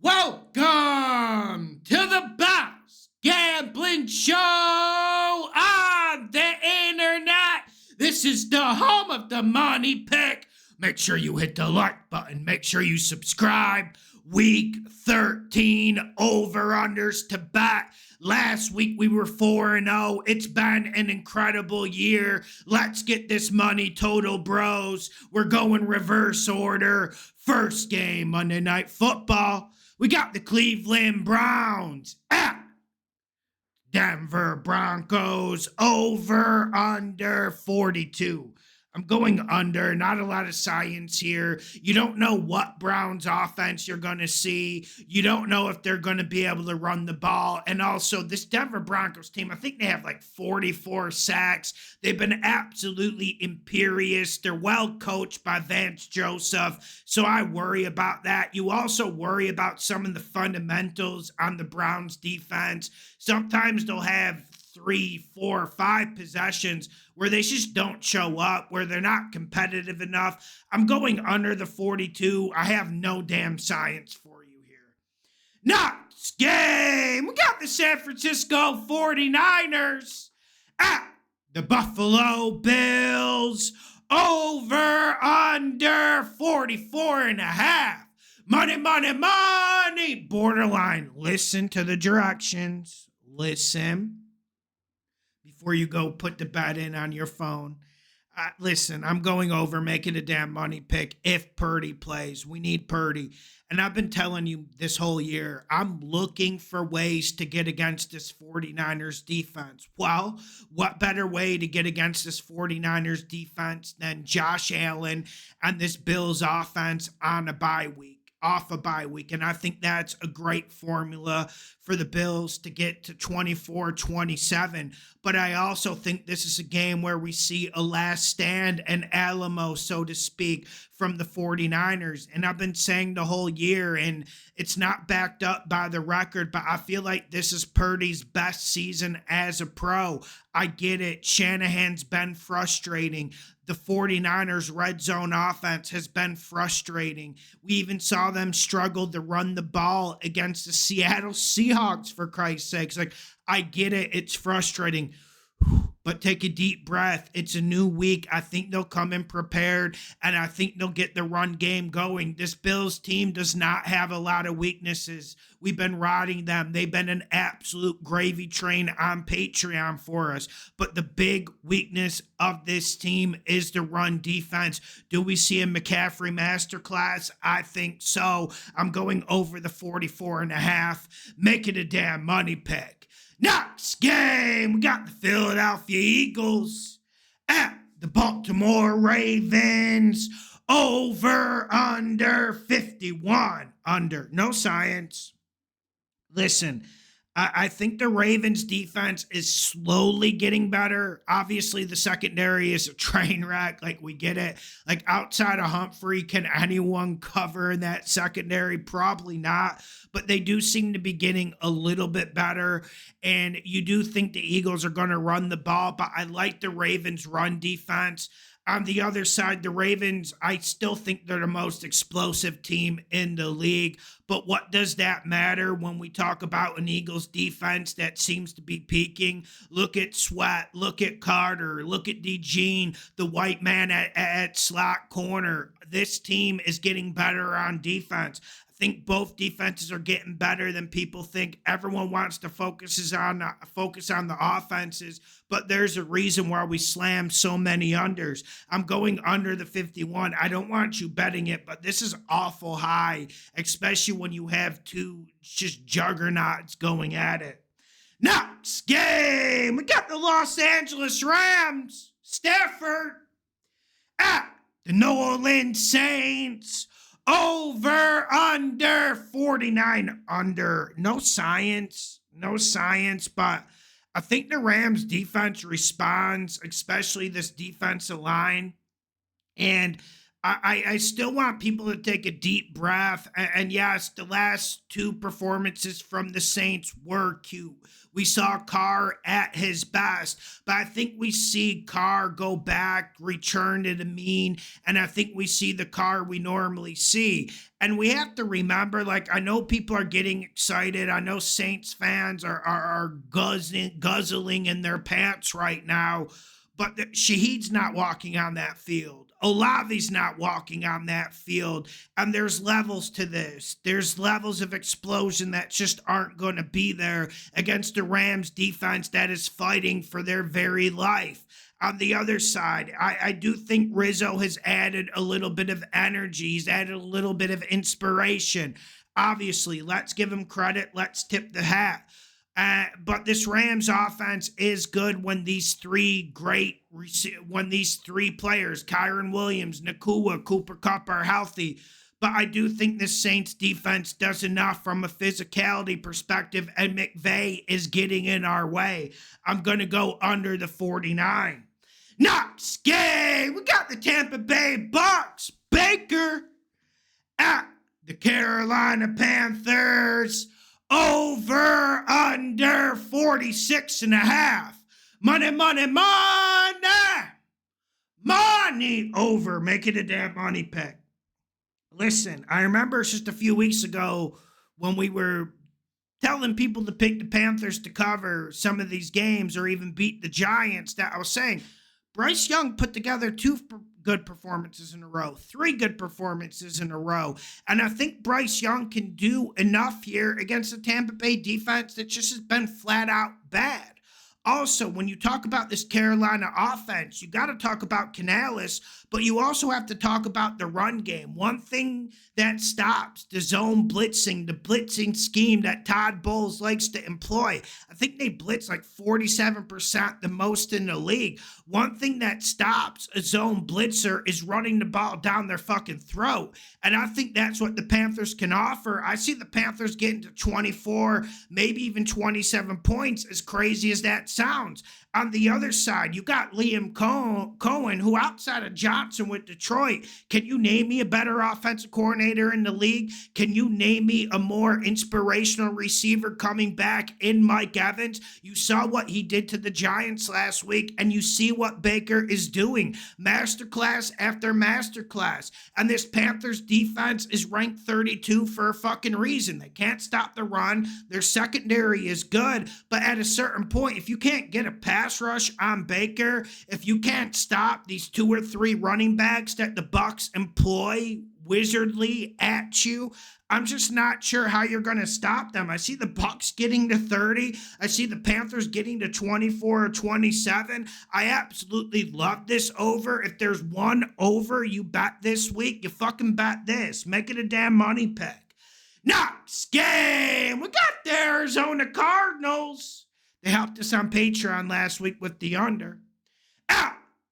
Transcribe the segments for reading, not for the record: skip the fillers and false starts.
Welcome to the best gambling show on the internet. This is the home of the money pick. Make sure you hit the like button. Make sure you subscribe. Week 13 over-unders to bet. Last week we were 4-0. It's been an incredible year. Let's get this money total, bros. We're going reverse order. First game, Monday Night Football. We got the Cleveland Browns at Denver Broncos over under 42. I'm going under. Not a lot of science here. You don't know what Browns offense you're going to see. You don't know if they're going to be able to run the ball. And also, this Denver Broncos team, I think they have like 44 sacks. They've been absolutely imperious. They're well coached by Vance Joseph. So I worry about that. You also worry about some of the fundamentals on the Browns defense. Sometimes they'll have 3, 4, 5 possessions where they just don't show up, where they're not competitive enough. I'm going under the 42. I have no damn science for you here. Next game, we got the San Francisco 49ers at the Buffalo Bills over under 44 and a half. Money, money, money. Borderline. Listen to the directions. Listen. Before you go put the bet in on your phone. Listen, I'm going over, making a damn money pick if Purdy plays. We need Purdy. And I've been telling you this whole year, I'm looking for ways to get against this 49ers defense. Well, what better way to get against this 49ers defense than Josh Allen and this Bills offense on a bye week? Off a bye week. And I think that's a great formula for the Bills to get to 24-27. But I also think this is a game where we see a last stand and Alamo, so to speak, from the 49ers. And I've been saying the whole year, and it's not backed up by the record, but I feel like this is Purdy's best season as a pro. I get it. Shanahan's been frustrating. The 49ers red zone offense has been frustrating. We even saw them struggle to run the ball against the Seattle Seahawks, for Christ's sakes. Like, I get it. It's frustrating. But take a deep breath. It's a new week. I think they'll come in prepared, and I think they'll get the run game going. This Bills team does not have a lot of weaknesses. We've been riding them. They've been an absolute gravy train on Patreon for us. But the big weakness of this team is the run defense. Do we see a McCaffrey masterclass? I think so. I'm going over the 44 and a half. Make it a damn money pick. Next game, we got the Philadelphia Eagles at the Baltimore Ravens over under 51. Under. No science. Listen, I think the Ravens defense is slowly getting better. Obviously, the secondary is a train wreck. Like, we get it. Like, outside of Humphrey, can anyone cover in that secondary? Probably not. But they do seem to be getting a little bit better. And you do think the Eagles are going to run the ball. But I like the Ravens' run defense. On the other side, the Ravens, I still think they're the most explosive team in the league. But what does that matter when we talk about an Eagles defense that seems to be peaking? Look at Sweat, look at Carter, look at DeJean, the white man at slot corner. This team is getting better on defense. I think both defenses are getting better than people think. Everyone wants to focus on the offenses, but there's a reason why we slam so many unders. I'm going under the 51. I don't want you betting it, but this is awful high, especially when you have two just juggernauts going at it. Next game, we got the Los Angeles Rams, Stafford at the New Orleans Saints. Over, under, 49, under. No science, but I think the Rams defense responds, especially this defensive line. And I still want people to take a deep breath. And yes, the last two performances from the Saints were cute. We saw Carr at his best, but I think we see Carr go back, return to the mean, and I think we see the Carr we normally see. And we have to remember, like, I know people are getting excited. I know Saints fans are guzzling in their pants right now, but Shaheed's not walking on that field. Olavi's not walking on that field. And there's levels to this. There's levels of explosion that just aren't going to be there against the Rams defense that is fighting for their very life. On the other side, I do think Rizzo has added a little bit of energy. He's added a little bit of inspiration. Obviously, let's give him credit. Let's tip the hat. But this Rams offense is good when these three players, Kyron Williams, Nakua, Cooper Kupp, are healthy. But I do think the Saints defense does enough from a physicality perspective, and McVay is getting in our way. I'm going to go under the 49. Next game, we got the Tampa Bay Bucks. Baker at the Carolina Panthers. Over under 46 and a half. Money, money, money. Money over. Make it a damn money pick. Listen, I remember just a few weeks ago when we were telling people to pick the Panthers to cover some of these games or even beat the Giants, that I was saying Bryce Young put together two good performances in a row, 3 good performances in a row. And I think Bryce Young can do enough here against the Tampa Bay defense that just has been flat out bad. Also, when you talk about this Carolina offense, you got to talk about Canales, but you also have to talk about the run game. One thing that stops the zone blitzing, the blitzing scheme that Todd Bowles likes to employ. I think they blitz like 47%, the most in the league. One thing that stops a zone blitzer is running the ball down their fucking throat. And I think that's what the Panthers can offer. I see the Panthers getting to 24, maybe even 27 points, as crazy as that sounds. On the other side, you got Liam Cohen, who outside of Johnson with Detroit, can you name me a better offensive coordinator in the league? Can you name me a more inspirational receiver coming back in Mike Evans? You saw what he did to the Giants last week, and you see what Baker is doing. Masterclass after masterclass. And this Panthers defense is ranked 32 for a fucking reason. They can't stop the run. Their secondary is good, but at a certain point, if you can't get a pass rush on Baker, if you can't stop these 2 or 3 running backs that the Bucs employ wizardly at you, I'm just not sure how you're going to stop them. I see the Bucs getting to 30. I see the Panthers getting to 24 or 27. I absolutely love this over. If there's one over you bet this week, you fucking bet this. Make it a damn money pick. Next game, we got the Arizona Cardinals. They helped us on Patreon last week with the under.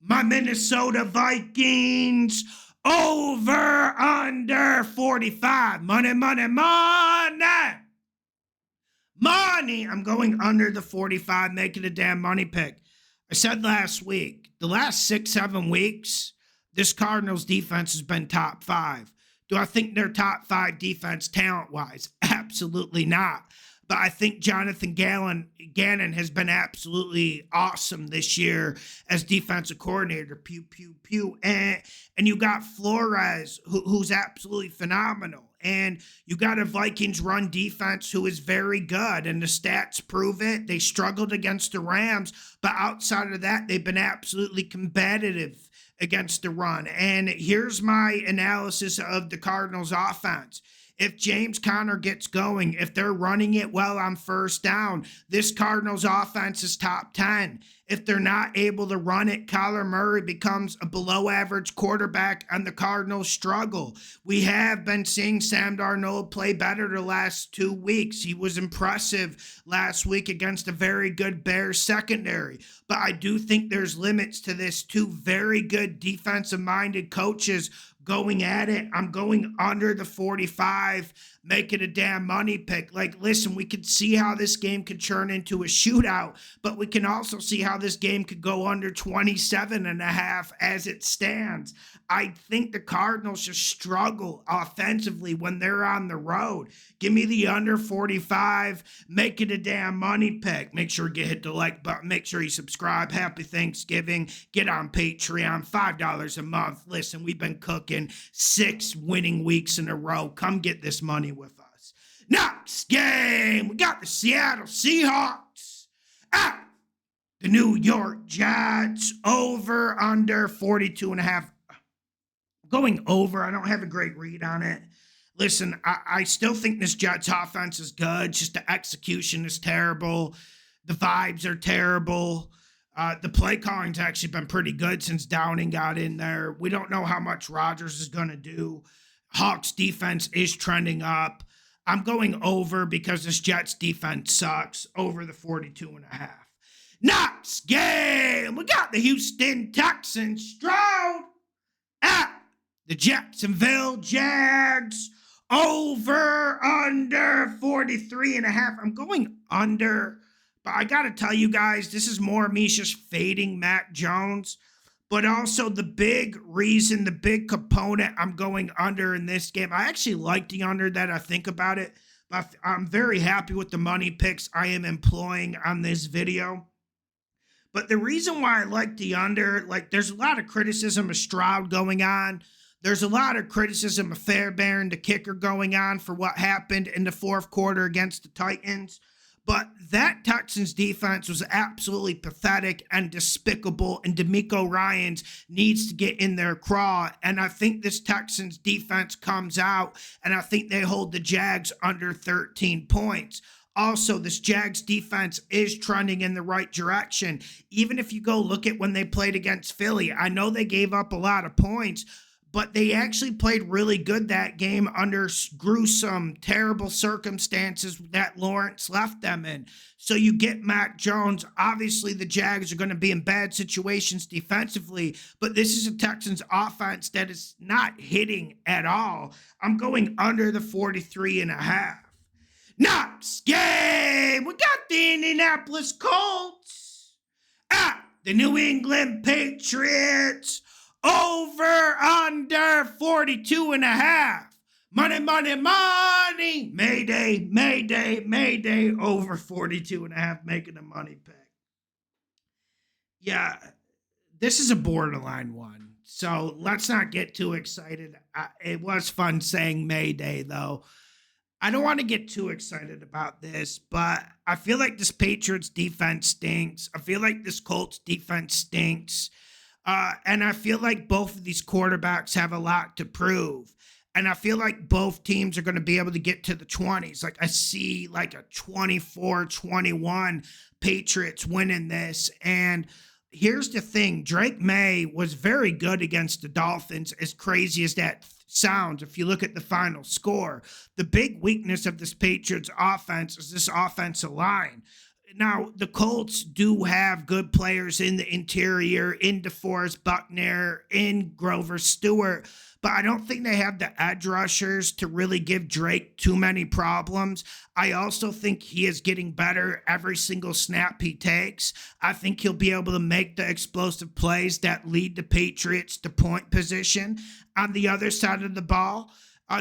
My Minnesota Vikings. Over, under 45. Money, money, money. Money. I'm going under the 45, making a damn money pick. I said last week, the last 6-7 weeks, this Cardinals defense has been top 5. Do I think they're top 5 defense talent-wise? Absolutely not. But I think Jonathan Gannon has been absolutely awesome this year as defensive coordinator. Pew, pew, pew. And you got Flores, who's absolutely phenomenal. And you got a Vikings run defense who is very good. And the stats prove it. They struggled against the Rams. But outside of that, they've been absolutely competitive against the run. And here's my analysis of the Cardinals offense. If James Conner gets going, if they're running it well on first down, this Cardinals offense is top 10. If they're not able to run it, Kyler Murray becomes a below-average quarterback, and the Cardinals struggle. We have been seeing Sam Darnold play better the last 2 weeks. He was impressive last week against a very good Bears secondary. But I do think there's limits to this. 2 very good defensive-minded coaches going at it. I'm going under the 45, make it a damn money pick. Like, listen, we can see how this game could turn into a shootout, but we can also see how this game could go under 27.5 as it stands. I think the Cardinals just struggle offensively when they're on the road. Give me the under 45, make it a damn money pick. Make sure you hit the like button, make sure you subscribe. Happy Thanksgiving. Get on Patreon, $5 a month. Listen, we've been cooking 6 winning weeks in a row. Come get this money with us. Next game, we got the Seattle Seahawks at the New York Jets. Over under 42.5. Going over. I don't have a great read on it. Listen, I still think this Jets offense is good. Just the execution is terrible. The vibes are terrible. The play calling's actually been pretty good since Downing got in there. We don't know how much Rodgers is going to do. Hawks defense is trending up. I'm going over because this Jets defense sucks. Over the 42.5. Next game, we got the Houston Texans. Stroud at the Jacksonville Jags. Over under 43.5. I'm going under, but I got to tell you guys, this is more me just fading Mac Jones, but also the big reason, the big component I'm going under in this game. I actually like the under that I think about it, but I'm very happy with the money picks I am employing on this video. But the reason why I like the under, like there's a lot of criticism of Stroud going on. There's a lot of criticism of Fairbairn, the kicker, going on for what happened in the fourth quarter against the Titans. But that Texans defense was absolutely pathetic and despicable, and DeMeco Ryans needs to get in their craw. And I think this Texans defense comes out, and I think they hold the Jags under 13 points. Also, this Jags defense is trending in the right direction. Even if you go look at when they played against Philly, I know they gave up a lot of points, but they actually played really good that game under gruesome, terrible circumstances that Lawrence left them in. So you get Mac Jones. Obviously, the Jags are going to be in bad situations defensively, but this is a Texans offense that is not hitting at all. I'm going under the 43.5. Next game, we got the Indianapolis Colts at the New England Patriots. Over under 42.5. Money, money, money. Mayday, mayday, mayday. Over 42.5, making a money pick. Yeah, this is a borderline one. So let's not get too excited. It was fun saying mayday, though. I don't want to get too excited about this, but I feel like this Patriots defense stinks. I feel like this Colts defense stinks. And I feel like both of these quarterbacks have a lot to prove. And I feel like both teams are going to be able to get to the 20s. Like I see like a 24-21 Patriots winning this. And here's the thing. Drake May was very good against the Dolphins, as crazy as that sounds. If you look at the final score, the big weakness of this Patriots offense is this offensive line. Now, the Colts do have good players in the interior, in DeForest Buckner, in Grover Stewart, but I don't think they have the edge rushers to really give Drake too many problems. I also think he is getting better every single snap he takes. I think he'll be able to make the explosive plays that lead the Patriots to point position on the other side of the ball.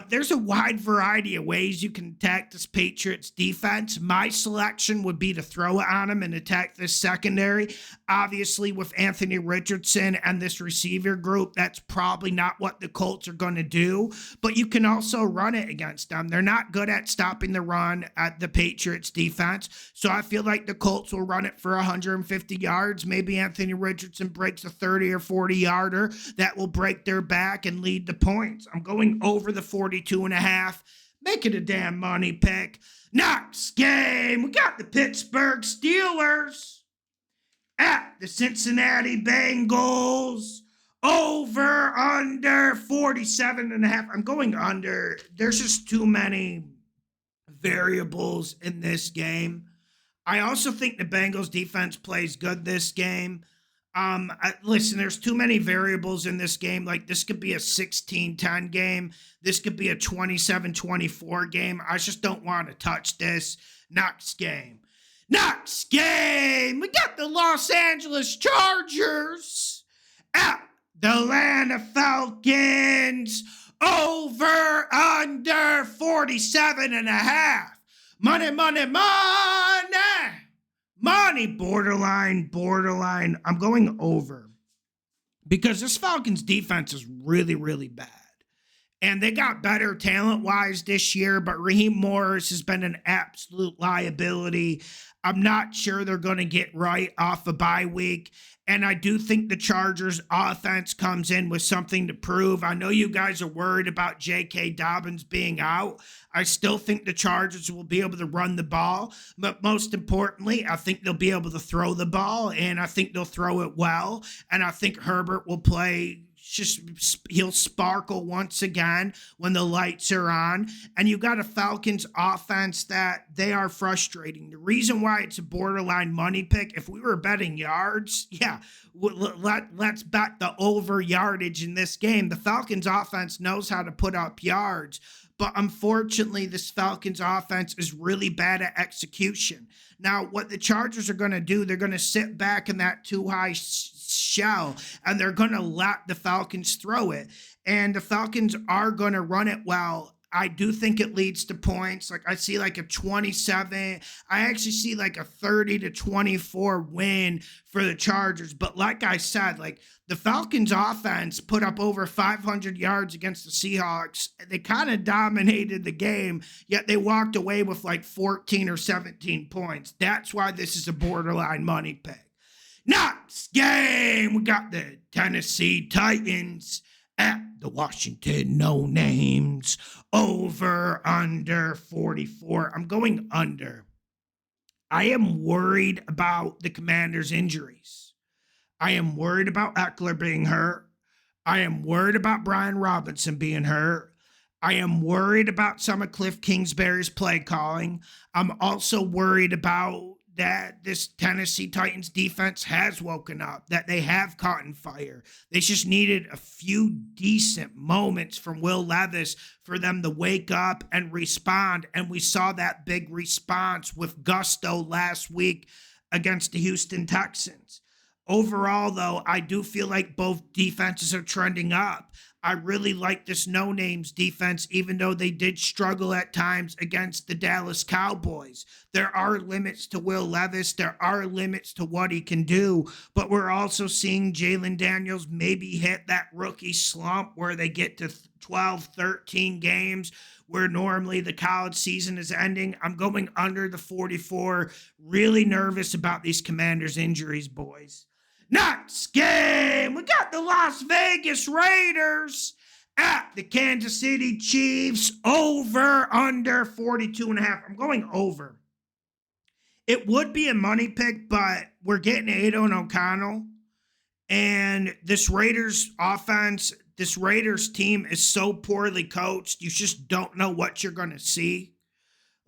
There's a wide variety of ways you can attack this Patriots defense. My selection would be to throw it on them and attack this secondary. Obviously, with Anthony Richardson and this receiver group, that's probably not what the Colts are going to do. But you can also run it against them. They're not good at stopping the run at the Patriots defense. So I feel like the Colts will run it for 150 yards. Maybe Anthony Richardson breaks a 30 or 40 yarder that will break their back and lead the points. I'm going over the 42.5. Make it a damn money pick. Next game, we got the Pittsburgh Steelers at the Cincinnati Bengals. Over under 47.5. I'm going under. There's just too many variables in this game. I also think the Bengals defense plays good this game. Listen, there's too many variables in this game. Like, this could be a 16-10 game. This could be a 27-24 game. I just don't want to touch this. Next game. Next game. We got the Los Angeles Chargers at the Atlanta Falcons. Over under 47 and a half. Money, money, money. Money, borderline. I'm going over because this Falcons defense is really, really bad. And they got better talent-wise this year, but Raheem Morris has been an absolute liability. I'm not sure they're going to get right off a bye week. And I do think the Chargers offense comes in with something to prove. I know you guys are worried about J.K. Dobbins being out. I still think the Chargers will be able to run the ball. But most importantly, I think they'll be able to throw the ball. And I think they'll throw it well. And I think Herbert will play. He'll sparkle once again when the lights are on. And you got a Falcons offense that they are frustrating. The reason why it's a borderline money pick, if we were betting yards, let's bet the over yardage in this game. The Falcons offense knows how to put up yards. But unfortunately, this Falcons offense is really bad at execution. Now, what the Chargers are going to do, they're going to sit back in that too high shell, and they're going to let the Falcons throw it. And the Falcons are going to run it well. I do think it leads to points. Like, I see like a 27. I actually see like a 30-24 win for the Chargers. But like I said, like, the Falcons offense put up over 500 yards against the Seahawks. They kind of dominated the game, yet they walked away with like 14 or 17 points. That's why this is a borderline money pick. Next game, we got the Tennessee Titans at the Washington No Names. Over under 44. I'm going under. I am worried about the Commanders' injuries. I am worried about Eckler being hurt. I am worried about Brian Robinson being hurt. I am worried about some of Cliff Kingsbury's play calling. I'm also worried about that this Tennessee Titans defense has woken up, that they have caught in fire. They just needed a few decent moments from Will Levis for them to wake up and respond. And we saw that big response with gusto last week against the Houston Texans. Overall, though, I do feel like both defenses are trending up. I really like this No Names defense, even though they did struggle at times against the Dallas Cowboys. There are limits to Will Levis. There are limits to what he can do. But we're also seeing Jalen Daniels maybe hit that rookie slump where they get to 12, 13 games where normally the college season is ending. I'm going under the 44. Really nervous about these Commanders' injuries, boys. Next game, we got the Las Vegas Raiders at the Kansas City Chiefs. Over under 42 and a half. I'm going over. It would be a money pick, but we're getting Aidan O'Connell. And this Raiders offense, this Raiders team is so poorly coached, you just don't know what you're going to see.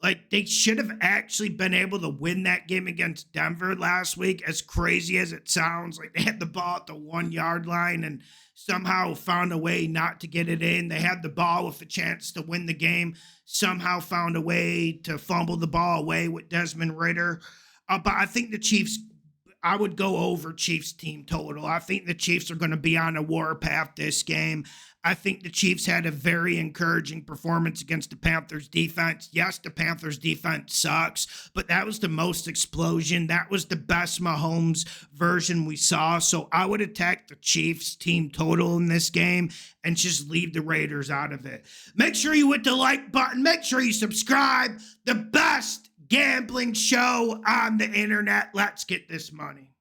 Like, they should have actually been able to win that game against Denver last week, as crazy as it sounds. Like, they had the ball at the 1 yard line and somehow found a way not to get it in. They had the ball with a chance to win the game, somehow found a way to fumble the ball away with Desmond Ridder. But I think the Chiefs, I would go over Chiefs team total. I think the Chiefs are going to be on a warpath this game. I think the Chiefs had a very encouraging performance against the Panthers defense. Yes, the Panthers defense sucks, but that was the most explosion. That was the best Mahomes version we saw. So I would attack the Chiefs team total in this game and just leave the Raiders out of it. Make sure you hit the like button. Make sure you subscribe. The best gambling show on the internet. Let's get this money.